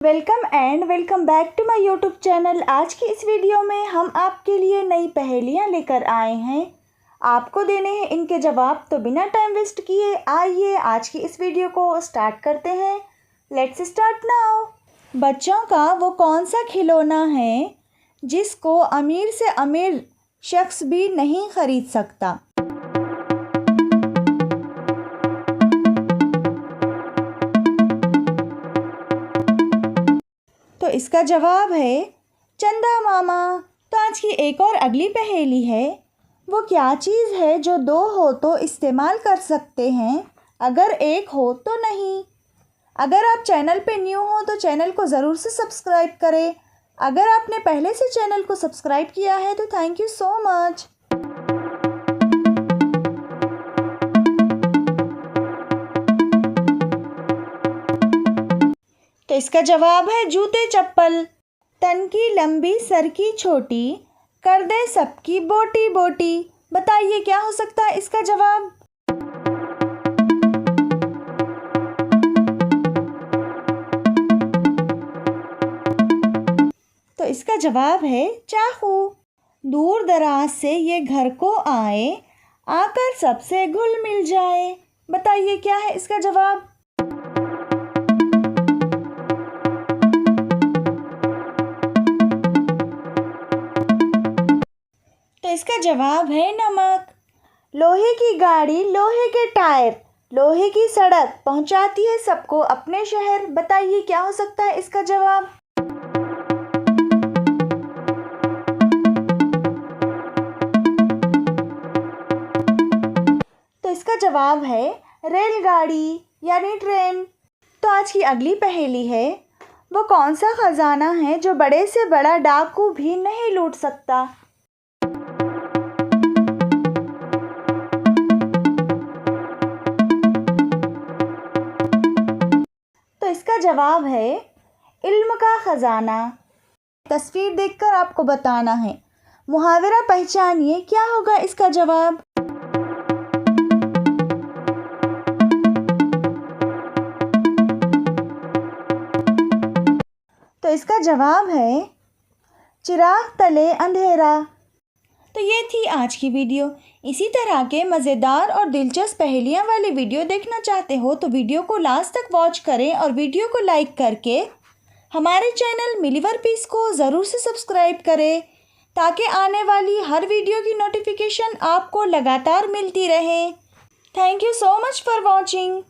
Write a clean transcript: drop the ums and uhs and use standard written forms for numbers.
Welcome and welcome back to my YouTube channel. आज की इस वीडियो में हम आपके लिए नई पहेलियां लेकर आए हैं। आपको देने हैं इनके जवाब, तो बिना टाइम वेस्ट किए आइए आज की इस वीडियो को स्टार्ट करते हैं। Let's start now. बच्चों का वो कौन सा खिलौना है जिसको अमीर से अमीर शख्स भी नहीं खरीद सकता? तो इसका जवाब है चंदा मामा। तो आज की एक और अगली पहेली है, वो क्या चीज़ है जो दो हो तो इस्तेमाल कर सकते हैं, अगर एक हो तो नहीं। अगर आप चैनल पे न्यू हो तो चैनल को ज़रूर से सब्सक्राइब करें। अगर आपने पहले से चैनल को सब्सक्राइब किया है तो थैंक यू सो मच। तो इसका जवाब है जूते चप्पल। तन की लंबी सर की छोटी, कर दे सबकी बोटी बोटी। बताइए क्या हो सकता है इसका जवाब? तो इसका जवाब है चाकू। दूर दराज से ये घर को आए, आकर सबसे घुल मिल जाए। बताइए क्या है इसका जवाब? तो इसका जवाब है नमक। लोहे की गाड़ी, लोहे के टायर, लोहे की सड़क, पहुंचाती है सबको अपने शहर। बताइए क्या हो सकता है इसका जवाब? तो इसका जवाब है रेलगाड़ी यानी ट्रेन। तो आज की अगली पहेली है, वो कौन सा खजाना है जो बड़े से बड़ा डाकू भी नहीं लूट सकता? तो इसका जवाब है इल्म का खजाना। तस्वीर देखकर आपको बताना है। मुहावरा पहचानिए, क्या होगा इसका जवाब? तो इसका जवाब है चिराग तले अंधेरा। तो ये थी आज की वीडियो। इसी तरह के मज़ेदार और दिलचस्प पहेलियाँ वाली वीडियो देखना चाहते हो तो वीडियो को लास्ट तक वॉच करें और वीडियो को लाइक करके हमारे चैनल मिलीवर पीस को ज़रूर से सब्सक्राइब करें, ताकि आने वाली हर वीडियो की नोटिफिकेशन आपको लगातार मिलती रहे। Thank you so much for watching.